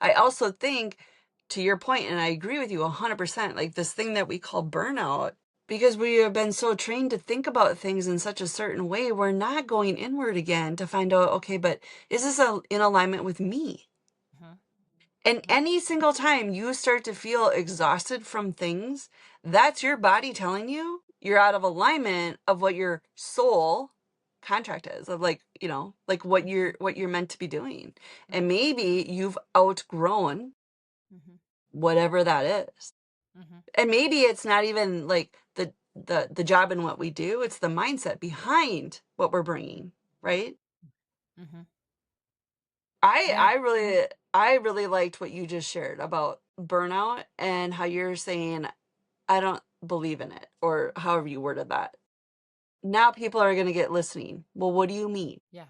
I also think, to your point, and I agree with you 100%, like this thing that we call burnout, because we have been so trained to think about things in such a certain way, we're not going inward again to find out, okay, but is this in alignment with me? Mhm. And Mhm. any single time you start to feel exhausted from things, that's your body telling you you're out of alignment of what your soul contract is, of like, like Mhm. what you're meant to be doing. And Mhm. maybe you've outgrown Mhm. whatever that is. Mhm. And maybe it's not even like the job and what we do, it's the mindset behind what we're bringing, right? Mhm. I Yeah. I really I really liked what you just shared about burnout and how you're saying I don't believe in it, or however you worded that. Now people are going to get listening. Well, what do you mean? Yeah.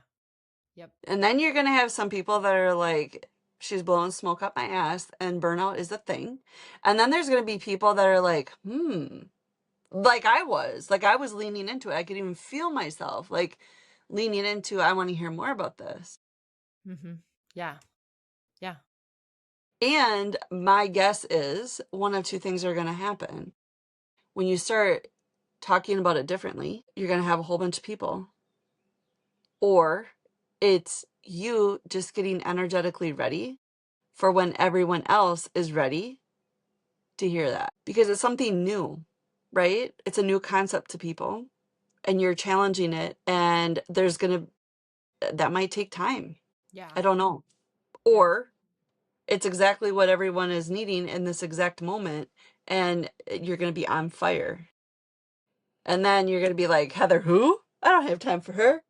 Yep. And then you're going to have some people that are like, she's blowing smoke up my ass and burnout is a thing. And then there's going to be people that are like, like I was leaning into it. I could even feel myself like leaning into, I want to hear more about this. Mhm. Yeah. Yeah. And my guess is one of two things are going to happen. When you start talking about it differently, you're going to have a whole bunch of people, or it's you just getting energetically ready for when everyone else is ready to hear that, because it's something new, right? It's a new concept to people and you're challenging it, and that might take time. Yeah. I don't know. Yeah. Or it's exactly what everyone is needing in this exact moment, and you're going to be on fire. And then you're going to be like, Heather, who? I don't have time for her.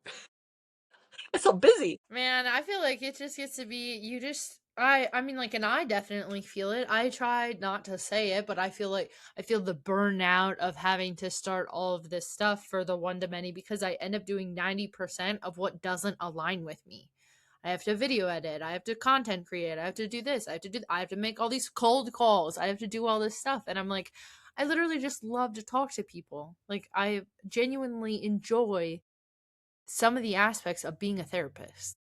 I'm so busy. Man, I feel like it just gets to be I mean like and I definitely feel it. I try not to say it, but I feel the burnout of having to start all of this stuff for the one to many because I end up doing 90% of what doesn't align with me. I have to video edit, I have to content create, I have to do this, I have to make all these cold calls, I have to do all this stuff and I'm like I literally just love to talk to people. Like I genuinely enjoy some of the aspects of being a therapist.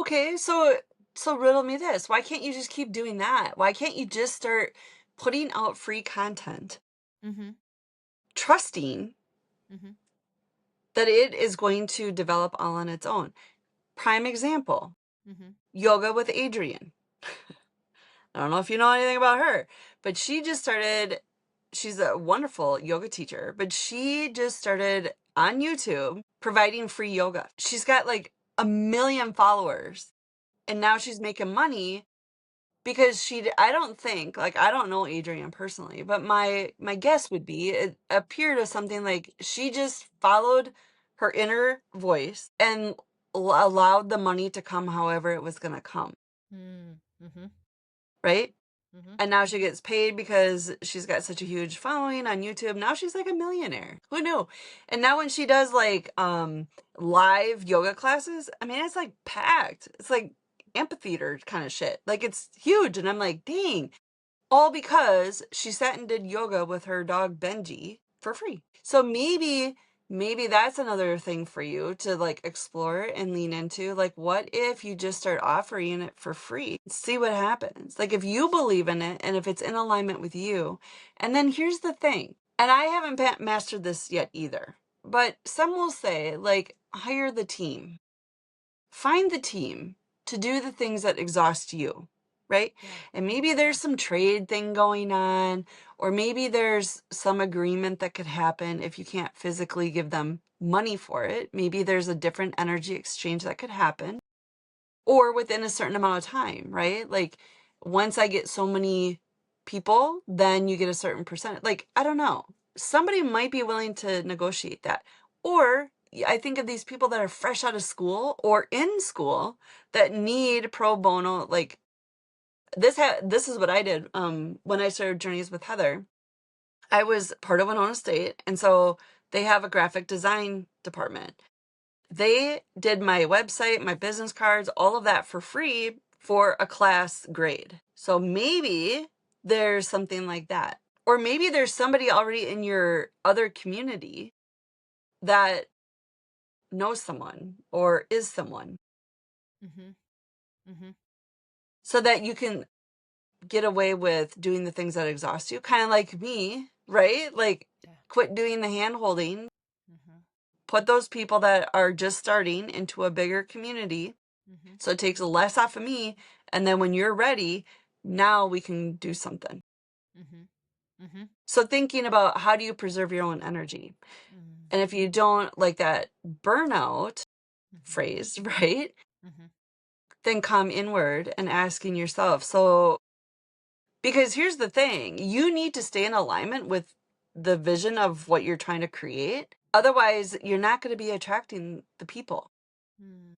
Okay, so riddle me this. Why can't you just keep doing that? Why can't you just start putting out free content, Mhm. trusting Mhm. that it is going to develop all on its own? Prime example, Mhm. yoga with Adrienne. I don't know if you know anything about her, but she's a wonderful yoga teacher, but she just started on YouTube providing free yoga. She's got like 1 million followers, and now she's making money because I don't think, like, I don't know Adrienne personally, but my guess would be it appeared as something like she just followed her inner voice and allowed the money to come however it was going to come, Mm. Mhm. right? Mhm. And now she gets paid because she's got such a huge following on YouTube. Now she's like a millionaire. Who knew? And now when she does like live yoga classes, I mean it's like packed. It's like amphitheater kind of shit. Like it's huge. And I'm like, dang. All because she sat and did yoga with her dog Benji for free. So maybe that's another thing for you to like explore and lean into. Like, what if you just start offering it for free? See what happens. Like, if you believe in it and if it's in alignment with you. And then here's the thing, and I haven't mastered this yet either, but some will say, like, hire the team. Find the team to do the things that exhaust you, right? Yeah. And maybe Yeah. there's some trade thing going on, or maybe there's some agreement that could happen if you can't physically give them money for it. Maybe there's a different energy exchange that could happen, or within a certain amount of time, right? Like once I get so many people, then you get a certain percentage. Like, I don't know. Somebody might be willing to negotiate that. Or I think of these people that are fresh out of school or in school that need pro bono. Like this is what I did when I started Journeys with Heather. I was part of Winona State, and so they have a graphic design department. They did my website, my business cards, all of that for free for a class grade. So maybe there's something like that. Or maybe there's somebody already in your other community that knows someone or is someone. Mhm. Mhm. so that you can get away with doing the things that exhaust you, kind of like me, right? Like, Yeah. quit doing the hand holding, Mhm. put those people that are just starting into a bigger community. Mhm. So it takes less off of me. And then when you're ready, now we can do something. Mhm. Mhm. So thinking about how do you preserve your own energy? Mm. And if you don't like that burnout Mhm. phrase, right? Mhm. Then come inward and asking yourself. So, because here's the thing, you need to stay in alignment with the vision of what you're trying to create. Otherwise, you're not going to be attracting the people. Mm.